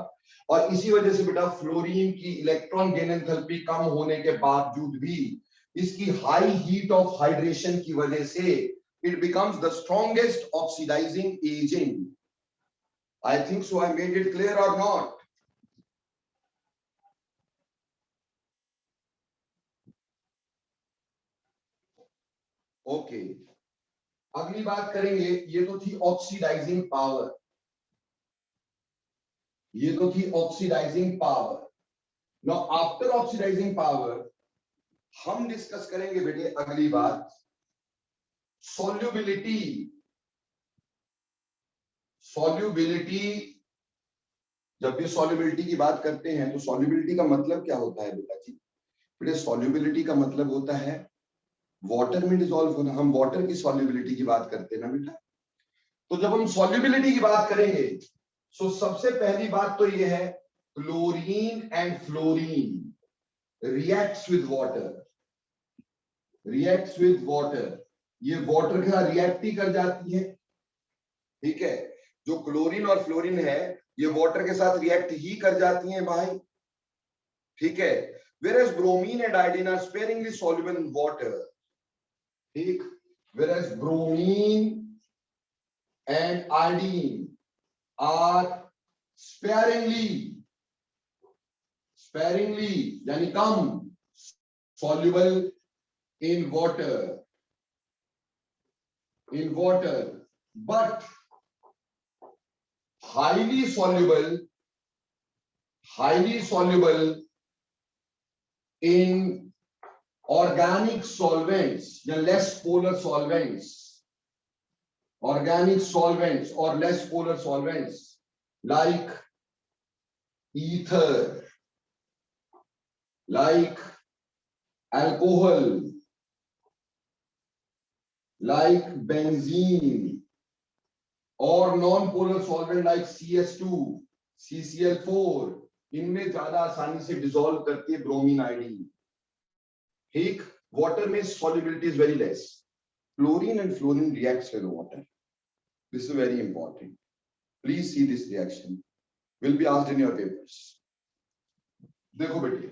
और इसी वजह से बेटा फ्लोरीन की इलेक्ट्रॉन गेन एंथैल्पी कम होने के बावजूद भी इसकी हाई हीट ऑफ हाइड्रेशन की वजह से it becomes the strongest oxidizing agent. I think so. I made it clear or not? Okay. अगली बात करेंगे, ये तो थी ऑक्सीडाइजिंग पावर, ये तो थी oxidising power. Now after oxidising power हम डिस्कस करेंगे बेटे अगली बात सॉल्युबिलिटी। सॉल्युबिलिटी, जब भी सॉल्युबिलिटी की बात करते हैं तो सॉल्युबिलिटी का मतलब क्या होता है बेटा जी? बेटे सॉल्युबिलिटी का मतलब होता है वाटर में डिसॉल्व होना। हम वाटर की सॉल्युबिलिटी की बात करते हैं ना बेटा। तो जब हम सॉल्युबिलिटी की बात करेंगे तो सबसे पहली बात तो ये है chlorine and fluorine reacts with water, reacts with water. ये वाटर के साथ रिएक्ट ही कर जाती है, ठीक है। जो क्लोरीन और फ्लोरीन है ये वाटर के साथ रिएक्ट ही कर जाती हैं भाई, ठीक है। whereas bromine and iodine are sparingly soluble in water, ठीक। whereas bromine and iodine are sparingly यानी कम soluble in water, but highly soluble in organic solvents या less polar solvents, organic solvents or less polar solvents like ether, like alcohol, like benzene, और non-polar solvent like CS2, CCl4, इनमें ज्यादा आसानी से dissolve करती है bromine iodine, ठीक। Water में solubility is very less. Chlorine and fluorine reacts with water. This is very important. Please see this reaction. Will be asked in your papers. देखो बेटे,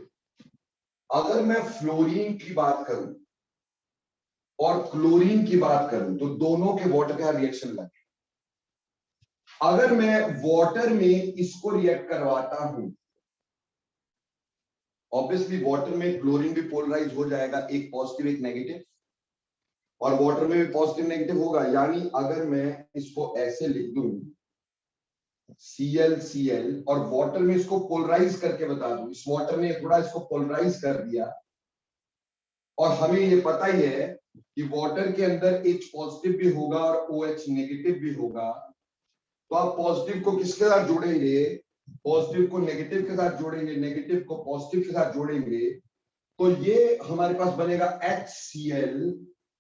अगर मैं फ्लोरीन की बात करूं और क्लोरीन की बात करूं तो दोनों के वाटर का रिएक्शन लगे। अगर मैं वाटर में इसको रिएक्ट करवाता हूं, ऑब्वियसली वाटर में क्लोरीन भी पोलराइज हो जाएगा, एक पॉजिटिव एक नेगेटिव, और वाटर में भी पॉजिटिव नेगेटिव होगा। यानी अगर मैं इसको ऐसे लिख दूं ClCl और वाटर में इसको पोलराइज करके बता दूं, इस वाटर ने थोड़ा इसको पोलराइज कर दिया, और हमें ये पता ही है कि वाटर के अंदर H पॉजिटिव भी होगा और OH नेगेटिव भी होगा। तो आप पॉजिटिव को किसके साथ जोड़ेंगे? पॉजिटिव को नेगेटिव के साथ जोड़ेंगे, नेगेटिव को पॉजिटिव के साथ जोड़ेंगे, तो ये हमारे पास बनेगा HCl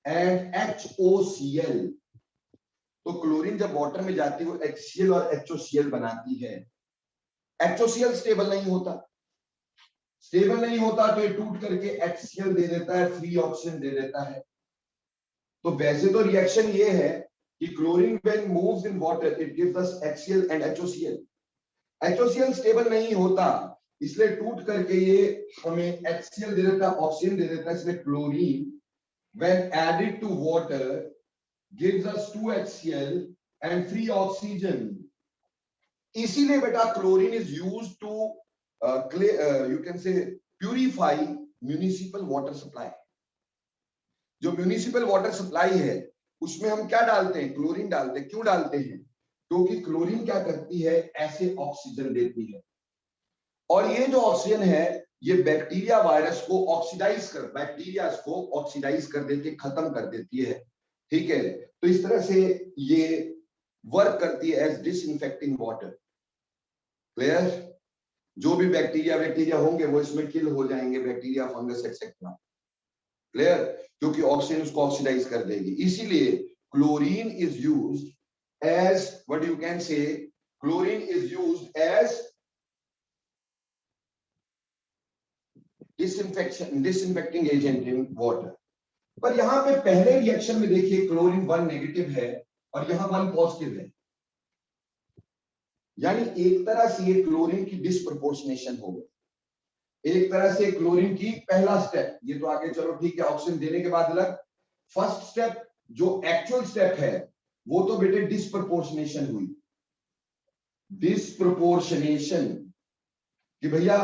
एंड HOCl। तो क्लोरीन जब वाटर में जाती है वो HCl और HOCl बनाती है। HOCl स्टेबल नहीं होता, तो ये टूट करके HCl दे देता है, फ्री ऑक्सीजन दे देता है। तो वैसे तो रिएक्शन ये है कि chlorine when moves in water it gives us HCl and HOCl। HOCl stable नहीं होता, इसलिए टूट करके ये हमें HCl दे देता है, ऑक्सीजन दे देता है। इसलिए chlorine when added to water gives us 2 HCl and free oxygen. इसीलिए बेटा chlorine is used to you can say purify municipal water supply. जो म्यूनिसिपल वाटर सप्लाई है उसमें हम क्या डालते हैं? क्लोरीन डालते हैं। क्यों डालते हैं? क्योंकि क्लोरीन क्या करती है? ऐसे ऑक्सीजन देती है, और ये जो ऑक्सीजन है ये बैक्टीरिया वायरस को ऑक्सीडाइज कर, बैक्टीरिया को ऑक्सीडाइज कर देती है, खत्म कर देती है। ठीक है, तो इस तरह से ये वर्क करती है एज डिसइंफेक्टिंग वाटर। क्लियर? जो भी बैक्टीरिया होंगे वो इसमें किल हो जाएंगे, बैक्टीरिया, फंगस एक्सेट्रा। क्लियर? क्योंकि ऑक्सीजन उसको ऑक्सीडाइज कर देगी। इसीलिए chlorine is used as, what you can say, chlorine is used as disinfecting agent in water. पर यहां पे पहले रिएक्शन में देखिए क्लोरीन 1 नेगेटिव है और यहां 1 पॉजिटिव है, यानी एक तरह से ये क्लोरीन की डिस्प्रपोर्शनेशन हो गई। एक तरह से क्लोरीन की पहला स्टेप, ये तो आगे चलो ठीक है ऑक्सीजन देने के बाद अलग, फर्स्ट स्टेप जो एक्चुअल स्टेप है वो तो बेटे डिस्प्रपोर्शनेशन हुई। डिस्प्रपोर्शनेशन कि भैया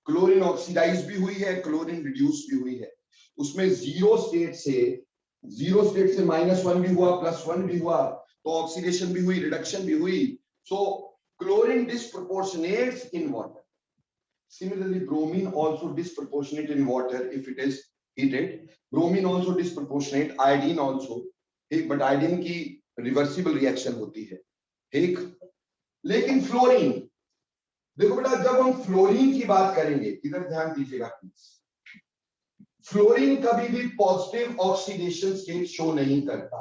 क्लोरीन ऑक्सीडाइज भी हुई है, क्लोरीन रिड्यूस भी हुई है। उसमें जीरो स्टेट से -1 भी हुआ, +1 भी हुआ, तो ऑक्सीडेशन भी हुई, रिडक्शन भी हुई। So chlorine disproportionates in water. Similarly, bromine also disproportionate in water if it is heated. Bromine also disproportionate, iodine also, ठीक, बट आयोडीन की रिवर्सिबल रिएक्शन होती है, ठीक। लेकिन फ्लोरीन, देखो बेटा जब हम फ्लोरीन की बात करेंगे, इधर ध्यान दीजिएगा प्लीज, फ्लोरीन कभी भी पॉजिटिव ऑक्सीडेशन स्टेट शो नहीं करता।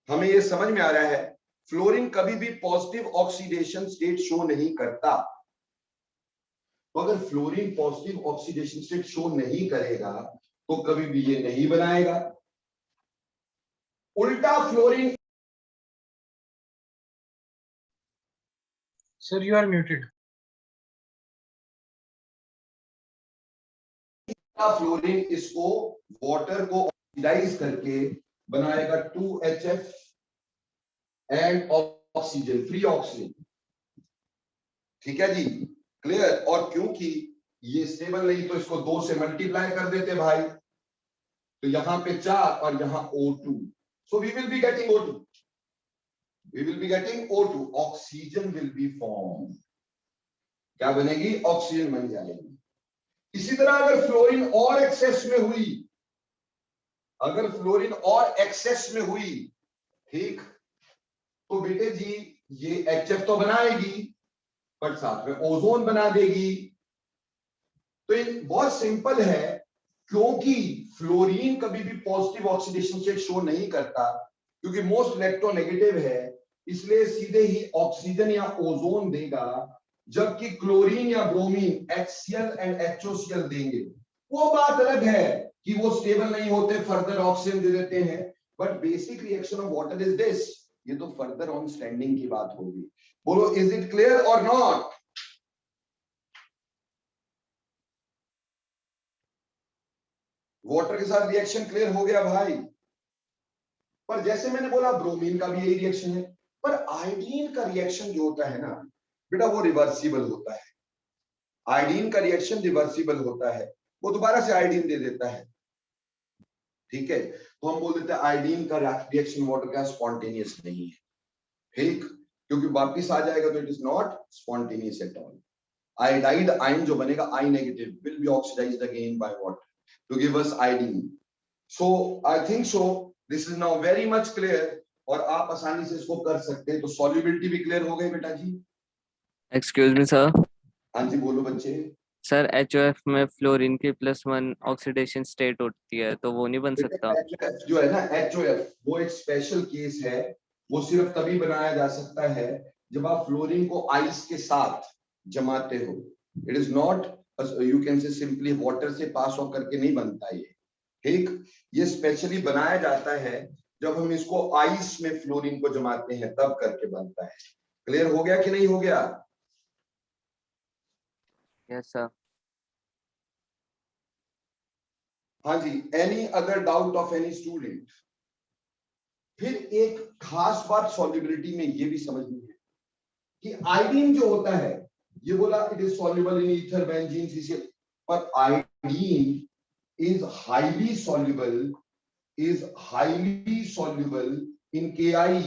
हमें ये समझ में आ रहा है, फ्लोरीन कभी भी पॉजिटिव ऑक्सीडेशन स्टेट शो नहीं करता। तो अगर fluorine positive oxidation state show नहीं करेगा तो कभी भी ये नहीं बनाएगा। उल्टा fluorine, sir you are muted. Fluorine इसको वाटर को ऑक्सीडाइज करके बनाएगा 2HF and oxygen, free oxygen, ठीक है जी, क्लियर। और क्योंकि ये स्टेबल नहीं तो इसको 2 से मल्टीप्लाई कर देते भाई, तो यहां पे 4 और यहां O2, so we will be getting O2, we will be getting O2, oxygen will be form. क्या बनेगी? ऑक्सीजन बन जाएगी। इसी तरह अगर फ्लोरीन और एक्सेस में हुई, अगर फ्लोरीन और एक्सेस में हुई, ठीक, तो बेटे जी ये HF तो बनाएगी बट साथ में ओजोन बना देगी। तो ये बहुत सिंपल है, क्योंकि फ्लोरीन कभी भी पॉजिटिव ऑक्सीडेशन स्टेट शो नहीं करता, क्योंकि मोस्ट इलेक्ट्रोनेगेटिव है, इसलिए सीधे ही ऑक्सीजन या ओजोन देगा। जबकि क्लोरीन या ब्रोमीन HCl एंड HOCl देंगे। वो बात अलग है कि वो स्टेबल नहीं होते, फर्दर ऑक्सीजन दे देते हैं, but basic reaction of water is this. ये तो फर्दर ऑन स्टैंडिंग की बात होगी। बोलो इज इट क्लियर और नॉट? वाटर के साथ रिएक्शन क्लियर हो गया भाई। पर जैसे मैंने बोला ब्रोमीन का भी यही रिएक्शन है, पर आयोडीन का रिएक्शन जो होता है ना बेटा वो रिवर्सिबल होता है। आयोडीन का रिएक्शन रिवर्सिबल होता है, वो दोबारा से आयोडीन दे देता है, ठीक है। तो हम बोल देते हैं आयोडीन का रिएक्शन वाटर का स्पॉन्टेनियस नहीं है, ठीक, क्योंकि वापिस आ जाएगा तो it is not spontaneous at all. Iodide ion जो बनेगा I negative will be oxidised again by water to give us iodine. So I think so this is now very much clear, और आप आसानी से इसको कर सकते हैं। तो सॉल्युबिलिटी भी क्लियर हो गई बेटा जी? Excuse me sir. हाँ जी बोलो बच्चे। सर HOF में फ्लोरीन की +1 ऑक्सीडेशन स्टेट होती है, तो वो नहीं बन सकता? HOF जो है ना, HOF वो एक स्पेशल केस है, वो सिर्फ तभी बनाया जा सकता है जब आप फ्लोरीन को आइस के साथ जमाते हो। It is not, you can से सिंपली वाटर से पास ऑफ करके नहीं बनता ये, ठीक। ये स्पेशली बनाया जाता है जब हम इसको आइस में फ्लोरीन को जमाते हैं तब करके बनता है। क्लियर हो गया कि नहीं हो गया? Yes sir. हाँ जी, any other doubt of any student? फिर एक खास बात सॉल्युबिलिटी में ये भी समझनी है कि आयोडीन जो होता है, ये बोला it is soluble in ether, benzene, CCl, पर iodine is highly soluble in KI,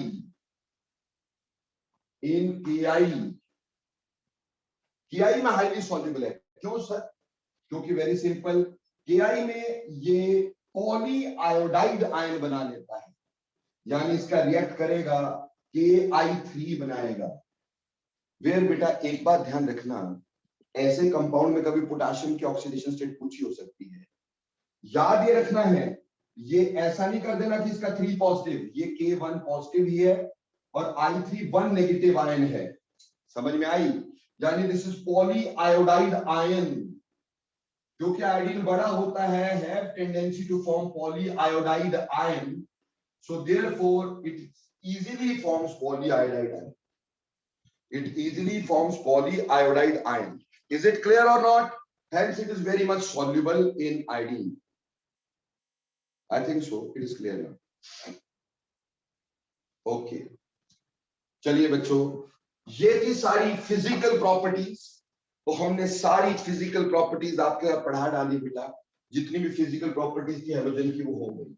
KI में हाईली सॉल्युबल है। क्यों सर? क्योंकि वेरी सिंपल, KI में ये पॉली आयोडाइड आयन बना लेता है, यानी इसका रिएक्ट करेगा KI3 बनाएगा। वेयर बेटा एक बात ध्यान रखना, ऐसे कंपाउंड में कभी पोटेशियम की ऑक्सीडेशन स्टेट पूछी हो सकती है, याद ये रखना है, ये ऐसा नहीं कर देना कि इसका 3 पॉजिटिव, ये K1 पॉजिटिव ही है और I3 1 नेगेटिव आयन है, समझ में आई? यानी this is poly iodide ion, क्योंकि आयोडीन बड़ा होता है, have tendency to form poly iodide ion, so therefore it easily forms poly iodide ion, it easily forms polyiodide ion. Is it clear or not? Hence it is very much soluble in iodine. I think so, it is clear now. Okay, चलिए बच्चों, ये थी सारी physical properties. तो हमने सारी physical properties आपके पढ़ा डाली बेटा, जितनी भी फिजिकल प्रॉपर्टीज थी हैलोजन की वो हो गई।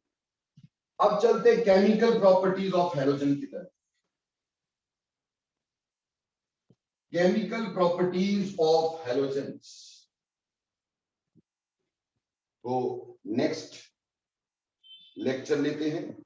अब चलते केमिकल प्रॉपर्टीज ऑफ हैलोजन की तरफ। Chemical properties of halogens. तो नेक्स्ट लेक्चर लेते हैं।